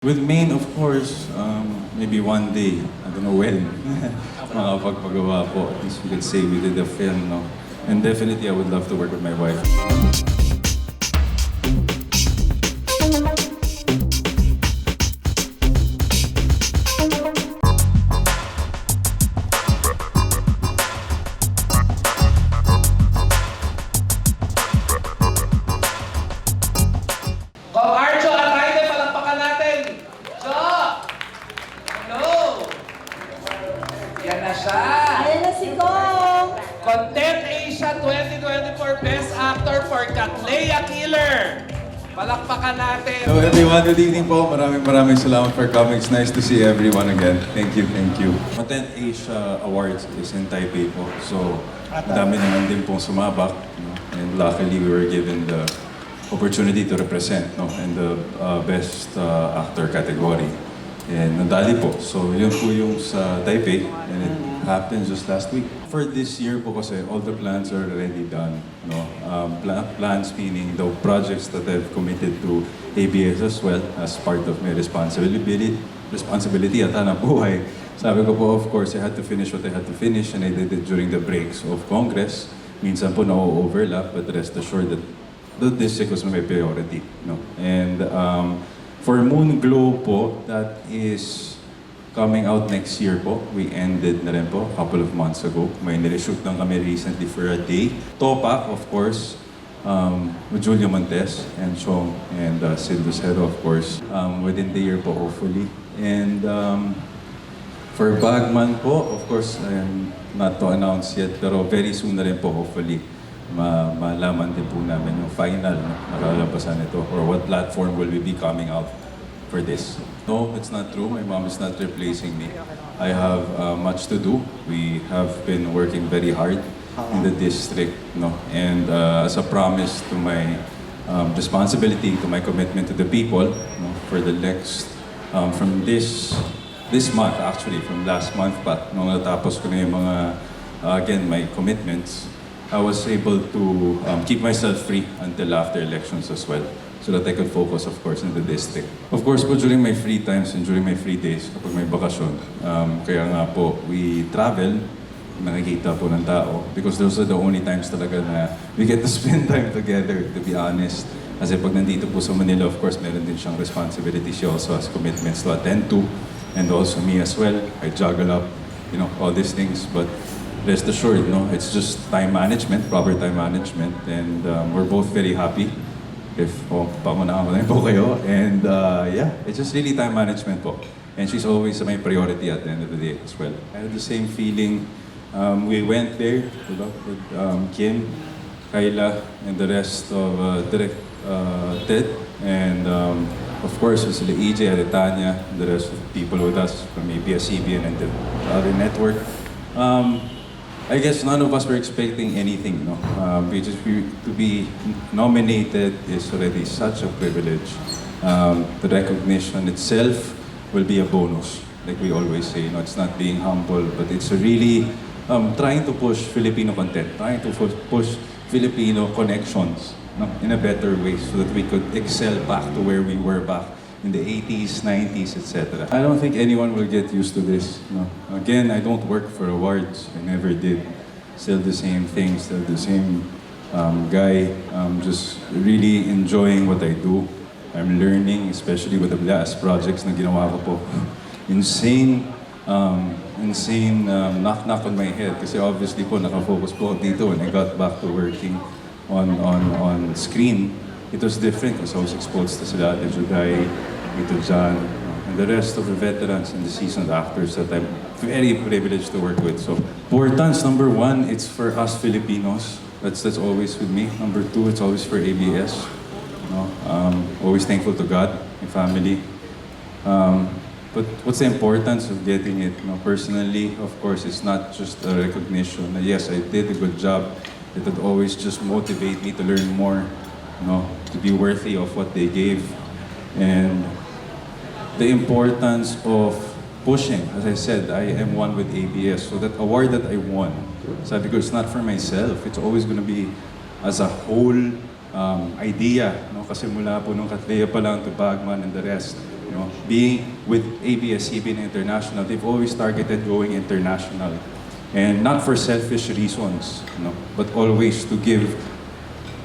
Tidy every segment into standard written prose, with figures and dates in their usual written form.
With Maine, of course, maybe one day, I don't know when, makapagpagawa po. At least we could say we did a film, no? And definitely, I would love to work with my wife. ARJO ATAYDE, palakpakan natin! Jo! Hello! Yan na siya! Ayan na si Kong! Content Asia 2024 Best Actor for Cattleya Killer! Palakpakan natin! Hello everyone, good evening po. Maraming salamat for coming. It's nice to see everyone again. Thank you, thank you. Content Asia Awards is in Taipei po. So, madami naman din pong sumabak. No? And luckily, we were given the opportunity to represent, no, in the best actor category. And nadali po. So yun po yung sa Taipei, and it happened just last week. For this year po kasi, all the plans are already done. No? Plans meaning the projects that I've committed to ABS as well as part of my responsibility at hanap buhay. Sabi ko po, of course, I had to finish what I had to finish, and I did it during the breaks of Congress. Minsan po na-overlap, but rest assured that the district was my priority, no? And for Moon Glow po, that is coming out next year po. We ended na rin po a couple of months ago. May nireshoot lang kami recently for a day. Topak, of course, with Julio Montes and Chong and Sid Lucero, of course, within the year po, hopefully. And for Bagman po, of course, not to announce yet, pero very soon na rin po, hopefully, malaman din po namin yung final na nakalabasan ito or what platform will we be coming out for this. No, it's not true. My mom is not replacing me. I have much to do. We have been working very hard in the district, no? And as a promise to my responsibility, to my commitment to the people, no? For the next, from this month actually, from last month pa, nung natapos ko na yung mga, again, my commitments, I was able to keep myself free until after elections as well, so that I could focus, of course, in the district. Of course po, during my free times and during my free days, kapag may bakasyon, kaya nga po, we travel, nakikita po ng tao, because those are the only times talaga na we get to spend time together, to be honest. Kasi pag nandito po sa Manila, of course, meron din siyang responsibility. She also has commitments to attend to, and also me as well. I juggle up, all these things, but rest assured, no, it's just time management, proper time management, and we're both very happy. If pangunahan ko na po kayo, and yeah, it's just really time management po. And she's always my priority at the end of the day as well. I had the same feeling. We went there with Kim, Kayla, and the rest of Direct Ted, and of course, with EJ, Aretanya, and the rest of the people with us from ABS-CBN and the other network. I guess none of us were expecting anything, no? To be nominated is already such a privilege. The recognition itself will be a bonus, like we always say. It's not being humble, but it's really trying to push Filipino content, trying to push Filipino connections, no? In a better way, so that we could excel back to where we were back in the 80s, 90s, etc. I don't think anyone will get used to this. No? Again, I don't work for awards. I never did. Still the same thing, still the same guy. Just really enjoying what I do. I'm learning, especially with the last projects na ginawa ko po. Insane knock on my head. Kasi obviously po, nakafocus po dito when I got back to working on screen. It was different because I was exposed to sila Ate Juday, Ito John, and the rest of the veterans and the seasoned actors that I'm very privileged to work with. So, importance, number one, it's for us Filipinos. That's always with me. Number two, it's always for ABS. Always thankful to God, my family. But what's the importance of getting it? Personally, of course, it's not just a recognition. Yes, I did a good job. It would always just motivate me to learn more. To be worthy of what they gave, and the importance of pushing. As I said, I am one with ABS, so that award that I won, sabi ko, it's not for myself. It's always going to be as a whole idea. Kasi mula po nung Cattleya pa lang to Bagman and the rest, You know, being with ABS-CBN International, they've always targeted going international. And not for selfish reasons, you know, but always to give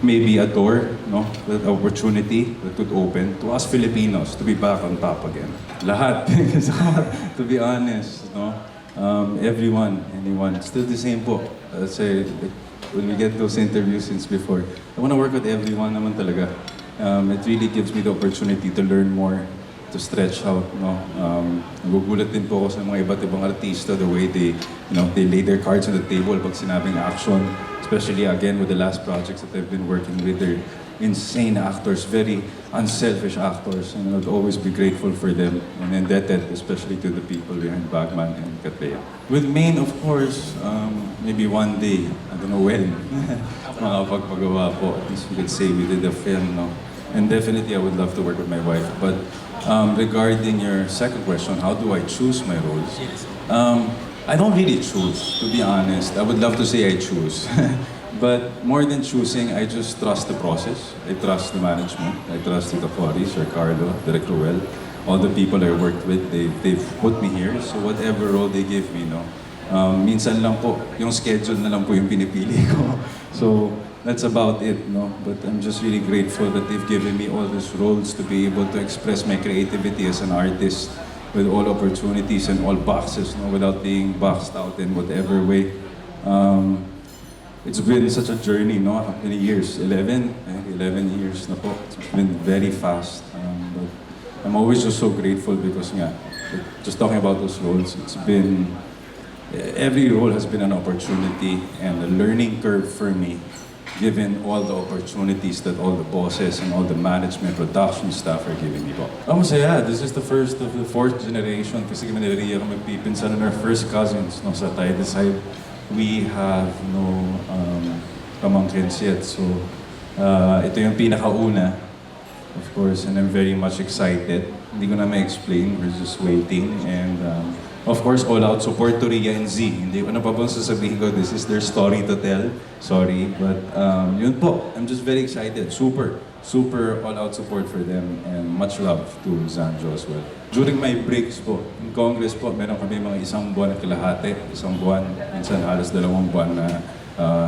maybe a door, no, an opportunity that could open to us Filipinos to be back on top again. Lahat, to be honest, no, everyone, anyone, still the same po. Say, when we get those interviews since before, I want to work with everyone naman talaga. It really gives me the opportunity to learn more, to stretch out, no. Nagugulat din po ako sa mga iba't ibang artista, the way they, you know, they lay their cards on the table pag sinabing action. Especially again with the last projects that I've been working with, they're insane actors, very unselfish actors, and I'd always be grateful for them and indebted, especially to the people behind Bagman and Katlea. With Maine, of course, maybe one day, I don't know when, makapagpagawa po, at least we could say we did a film, no? And definitely I would love to work with my wife. But regarding your second question, how do I choose my roles? I don't really choose, to be honest. I would love to say I choose. But more than choosing, I just trust the process. I trust the management. I trust the Coris, or Carlo, Direk Ruel, all the people I worked with. They've put me here, so whatever role they give me, no. Minsan lang po, yung schedule na lang po yung pinipili ko. So that's about it, no. But I'm just really grateful that they've given me all these roles to be able to express my creativity as an artist, with all opportunities and all boxes, no, without being boxed out in whatever way. It's been such a journey, no? How many years? 11 years na po. It's been very fast. But I'm always just so grateful because just talking about those roles, it's been, every role has been an opportunity and a learning curve for me, given all the opportunities that all the bosses and all the management, production staff are giving me po. Masaya, this is the first of the fourth generation kasi kami ni Ria kami magpipinsan and our first cousins, no, sa Atayde side. We have no pamangkins yet, so ito yung pinakauna, of course, and I'm very much excited. Hindi ko na ma-explain, we're just waiting, and of course, all-out support to Ria and Z. Hindi ko na pa bang sasabihin ko, this is their story to tell. Sorry, but yun po. I'm just very excited. Super all-out support for them and much love to Zanjo as well. During my breaks po, in Congress po, meron kami mga isang buwan at kalahati, isang buwan, minsan halos 2 buwan na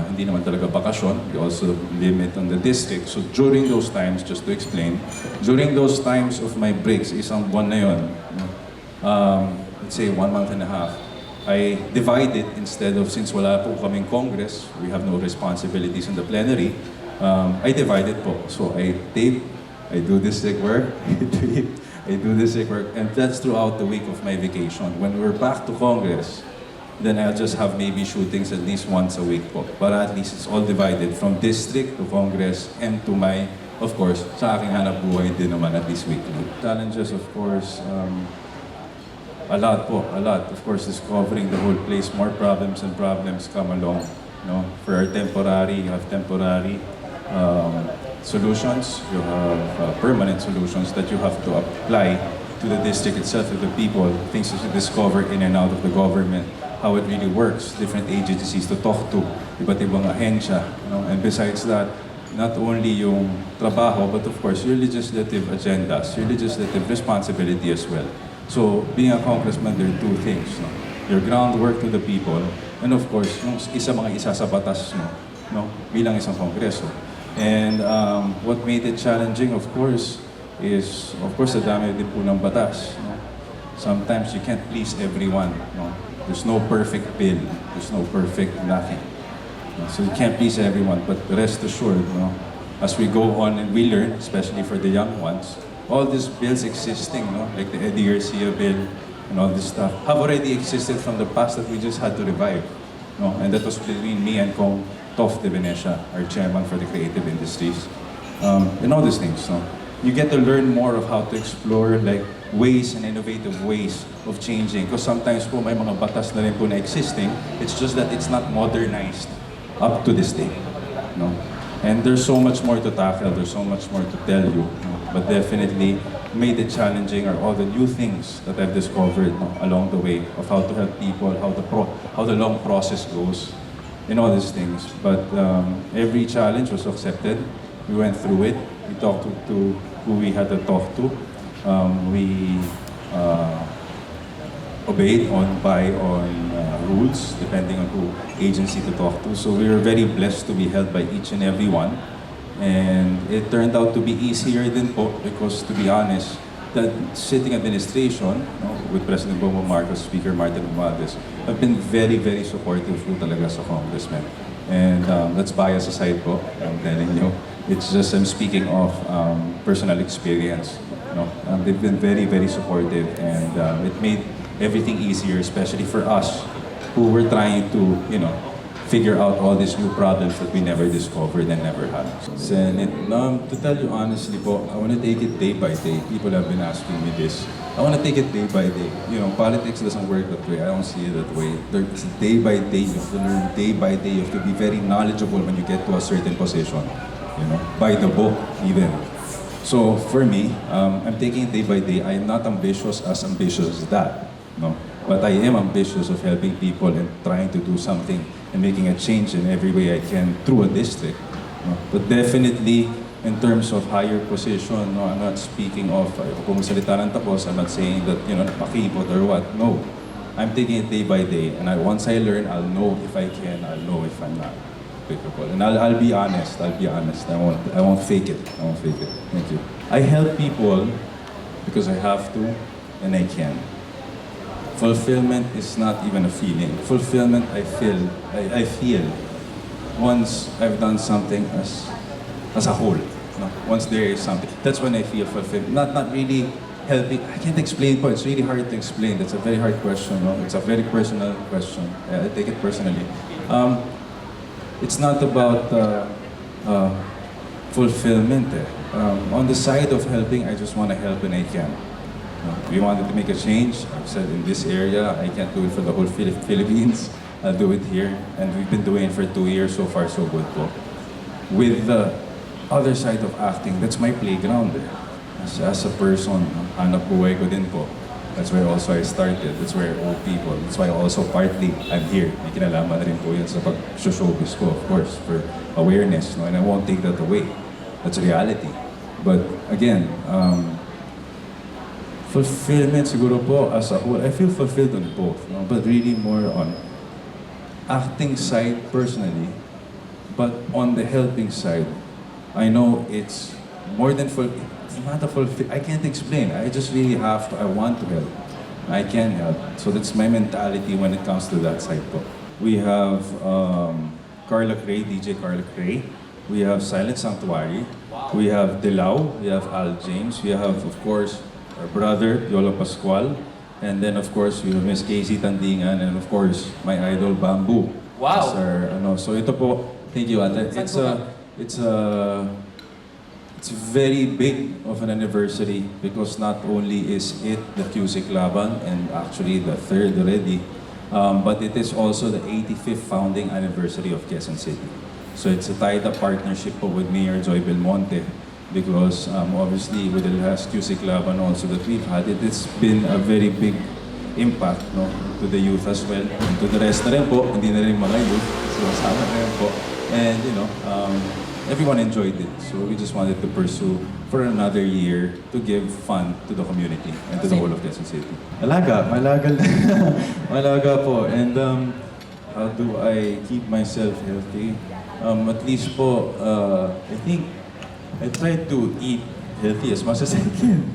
hindi naman talaga bakasyon. We also limit on the district. So during those times, just to explain, during those times of my breaks, isang buwan na yun, let's say 1 month and a half, I divided instead of, since wala po kaming Congress, we have no responsibilities in the plenary, I divided po. So I tape, I do this sick work, I do this sick work, and that's throughout the week of my vacation. When we're back to Congress, then I'll just have maybe shootings at least once a week po. But at least it's all divided from district to Congress and to my, of course, sa aking hanap buhay din naman at least weekly. Challenges, of course, a lot po, a lot. Of course, discovering the whole place, more problems and problems come along. No? For our temporary, you have temporary solutions, you have permanent solutions that you have to apply to the district itself, to the people, things that you discover in and out of the government, how it really works, different agencies to talk to, iba't ibang ahensya. No? And besides that, not only yung trabaho, but of course, your legislative agendas, your legislative responsibility as well. So, being a congressman, there are two things. No? Your groundwork to the people, and of course, yung mga isa sa batas, no? Bilang isang kongreso. And what made it challenging, of course, is, of course, the dami din po ng batas. No? Sometimes you can't please everyone. No? There's no perfect bill. There's no perfect nothing. No? So you can't please everyone, but rest assured, no? As we go on and we learn, especially for the young ones, all these bills existing, no? Like the Eddie Garcia bill and all this stuff, have already existed from the past that we just had to revive. No? And that was between me and Kong Tof de Venecia, our chairman for the creative industries. And all these things. No? You get to learn more of how to explore like ways and innovative ways of changing. Because sometimes po may mga batas na rin po na existing, it's just that it's not modernized up to this day. No? And there's so much more to tackle, there's so much more to tell you. No? But definitely, made it challenging are all the new things that I've discovered, no, along the way of how to help people, how the long process goes, and all these things. But every challenge was accepted. We went through it. We talked to who we had to talk to. we obeyed by rules depending on who agency to talk to. So we were very blessed to be held by each and every one. And it turned out to be easier din po because, to be honest, the sitting administration, with President Bongbong Marcos, Speaker Martin Romualdez, have been very, very supportive po talaga sa congressman. And that's bias aside po, I'm telling you. It's just I'm speaking of personal experience. They've been very, very supportive, and it made everything easier, especially for us who were trying to, figure out all these new problems that we never discovered and never had. Senate, to tell you honestly po, I want to take it day by day. People have been asking me this. I want to take it day by day. Politics doesn't work that way. I don't see it that way. It's day by day. You have to learn day by day. You have to be very knowledgeable when you get to a certain position. By the book even. So for me, I'm taking it day by day. I am not ambitious as that. But I am ambitious of helping people and trying to do something and making a change in every way I can through a district. But definitely, in terms of higher position, I'm not speaking of, kung salita ng tapos, I'm not saying that, pakipot or what. No. I'm taking it day by day. And once I learn, I'll know if I can, I'll know if I'm not capable. And I'll be honest. I won't fake it. Thank you. I help people because I have to and I can. Fulfillment is not even a feeling. Fulfillment, I feel once I've done something as a whole. Once there is something, that's when I feel fulfilled. Not really helping. I can't explain po. It's really hard to explain. That's a very hard question. It's a very personal question. I take it personally. It's not about fulfillment. On the side of helping, I just want to help when I can. We wanted to make a change. I've said in this area, I can't do it for the whole Philippines. I'll do it here. And we've been doing it for 2 years. So far, so good po. With the other side of acting, that's my playground. As a person, hanap buhay ko din po. That's where also I started. That's where old people. That's why also partly I'm here. May kinalaman na rin po yan sa pag-showbiz ko, of course, for awareness. And I won't take that away. That's reality. But again, fulfillment siguro po as a whole. I feel fulfilled on both, but really more on acting side personally. But on the helping side, I know it's more than it's not a fulfill. I can't explain. I just really have to. I want to help. I can help. So that's my mentality when it comes to that side po. We have Carla Cray, DJ Carla Cray. We have Silent Sanctuary. We have Dilaw. We have Al James. We have, of course, our brother, Yolo Pascual. And then, of course, we have Miss Casey Tandingan. And, of course, my idol, Bamboo. Wow! So ito po, thank you, Ate. It's very big of an anniversary because not only is it the QC Laban and actually the third already, but it is also the 85th founding anniversary of Quezon City. So it's a tied-up partnership po with Mayor Joy Belmonte. Because obviously with the last QC Laban also that we've had, it's been a very big impact to the youth as well. And to the rest na rin po, hindi na rin mga youth, so kasama na rin po. And everyone enjoyed it. So we just wanted to pursue for another year to give fun to the community and to the whole of Quezon City. Malaga po. And how do I keep myself healthy? At least po, I think I try to eat healthy as much as I can.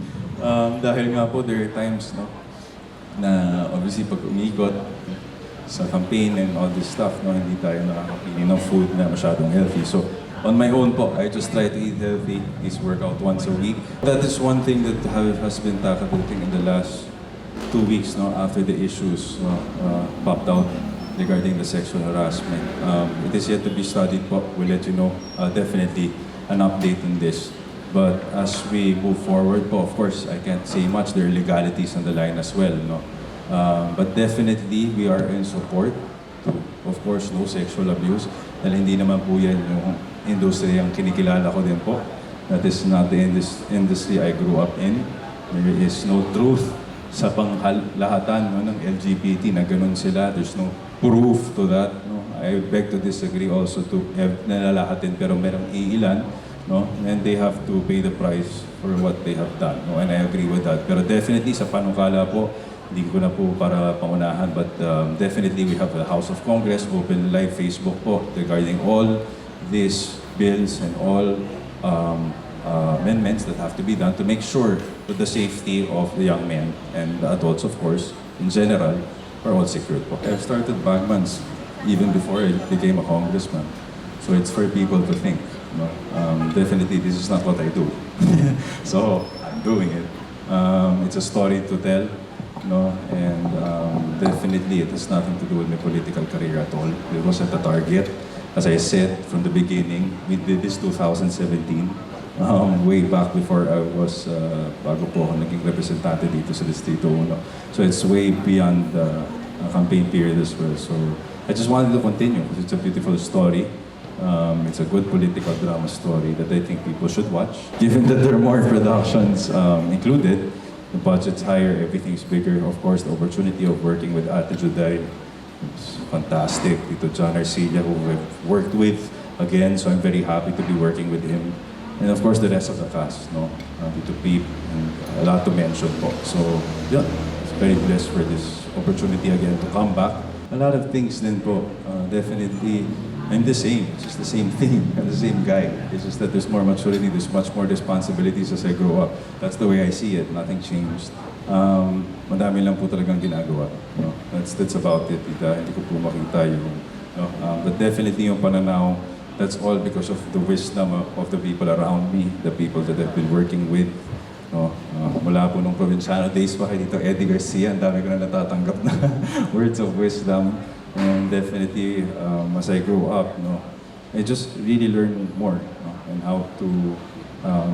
Dahil nga po, there are times na obviously pag umikot sa campaign and all this stuff, hindi tayo nakakapili ng food na masyadong healthy. So on my own po, I just try to eat healthy, is work out once a week. That is one thing that has been tackled in the last 2 weeks after the issues popped out regarding the sexual harassment. It is yet to be studied po. We'll let you know definitely an update on this. But as we move forward po, of course, I can't say much. There are legalities on the line as well. But definitely, we are in support to, of course, no sexual abuse. Dahil hindi naman po yan yung industry ang kinikilala ko din po. That is not the industry I grew up in. There is no truth sa panglahatan ng LGBT na ganun sila. There's no proof to that. I beg to disagree also to have nalalahatin pero merong iilan no? And they have to pay the price for what they have done, no? And I agree with that. Pero definitely sa panukala po, hindi ko na po para pangunahan, but definitely we have the House of Congress, open live Facebook po regarding all these bills and all amendments that have to be done to make sure that the safety of the young men and the adults, of course, in general, are all secured po. I've started Bagmans even before I became a congressman. So it's for people to think. No? Definitely, this is not what I do. So I'm doing it. It's a story to tell. No? And definitely, it has nothing to do with my political career at all. It wasn't a target. As I said from the beginning, we did this 2017. Way back before I was, bago po ako naging representante dito sa Distrito 1. So it's way beyond the campaign period as well. So I just wanted to continue because it's a beautiful story. It's a good political drama story that I think people should watch. Given that there are more productions included, the budget's higher, everything's bigger. Of course, the opportunity of working with ARJO ATAYDE is fantastic. Tito John Arcilla, who I've worked with again, so I'm very happy to be working with him. And of course, the rest of the cast, no? Tito Peep, and a lot to mention po. So, yeah, it's very blessed for this opportunity again to come back. A lot of things din po, definitely, I'm the same. It's just the same thing. I'm the same guy. It's just that there's more maturity, there's much more responsibilities as I grow up. That's the way I see it. Nothing changed. Madami lang po talagang ginagawa. No? That's about it. Hindi ko po makita yung... No? But definitely yung pananaw, that's all because of the wisdom of the people around me, the people that I've been working with. No? Mula po nung Provinciano days pa kay Tito Eddie Garcia, ang dami ko na natatanggap na words of wisdom. And definitely, as I grow up, no, I just really learn more, no, and how to,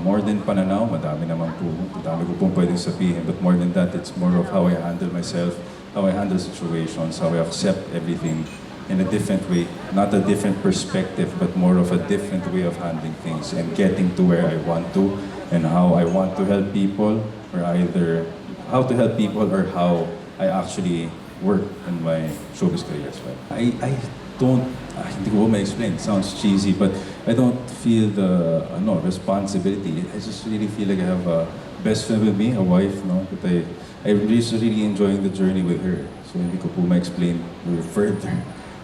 more than pananaw, madami naman po, madami ko pong pwedeng sabihin, but more than that, it's more of how I handle myself, how I handle situations, how I accept everything in a different way, not a different perspective, but more of a different way of handling things and getting to where I want to, and how I want to help people, or either how to help people or how I actually work in my showbiz career as well. I don't, hindi ko ma-explain, it sounds cheesy, but I don't feel the responsibility. I just really feel like I have a best friend with me, a wife, no, that I'm really enjoying the journey with her. So hindi ko po ma-explain further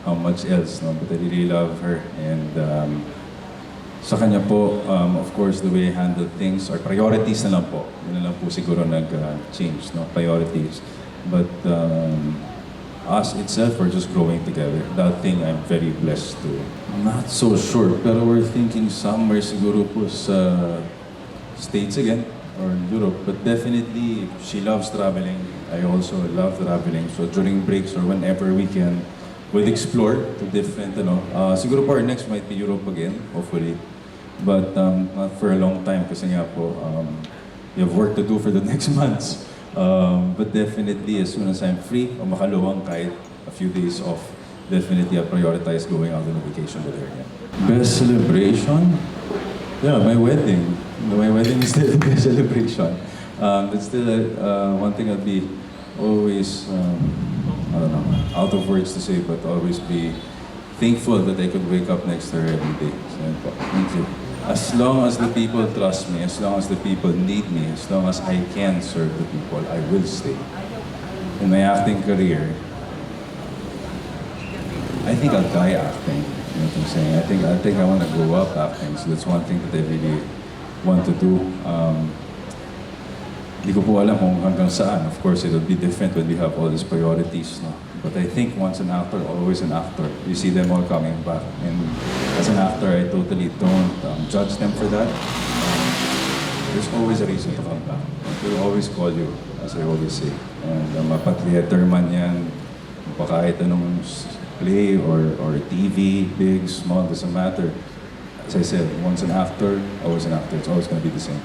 how much else, no, but I really love her. And sa kanya po, of course, the way I handle things, or priorities na lang po. Yun na lang po siguro nag-change, no, priorities. But us itself, we're just growing together. That thing I'm very blessed to. I'm not so sure, pero we're thinking somewhere siguro po sa States again, or Europe. But definitely, she loves traveling. I also love traveling. So during breaks or whenever we can, we'll explore to different, siguro po our next might be Europe again, hopefully. But not for a long time kasi nga po, we have work to do for the next months. But definitely, as soon as I'm free o makaluwang kahit a few days off, definitely I prioritize going out on a vacation with her. Yeah. Best celebration? Yeah, my wedding. My wedding is still the best celebration. That's still one thing I'd be always, I don't know, out of words to say, but always be thankful that I could wake up next to her every day. So, thank you. As long as the people trust me, as long as the people need me, as long as I can serve the people, I will stay. In my acting career, I think I'll die acting. You know what I'm saying? I think I want to grow up acting. So that's one thing that I really want to do. Hindi ko po alam kung hanggang saan. Of course, it'll be different when we have all these priorities. No? But I think once an actor, always an actor. You see them all coming back. And as an actor, I totally don't judge them for that. There's always a reason to come back. They'll always call you, as I always say. And mapat-theater man yan, kahit anong play or TV, big, small, doesn't matter. As I said, once an actor, always an actor. It's always going to be the same.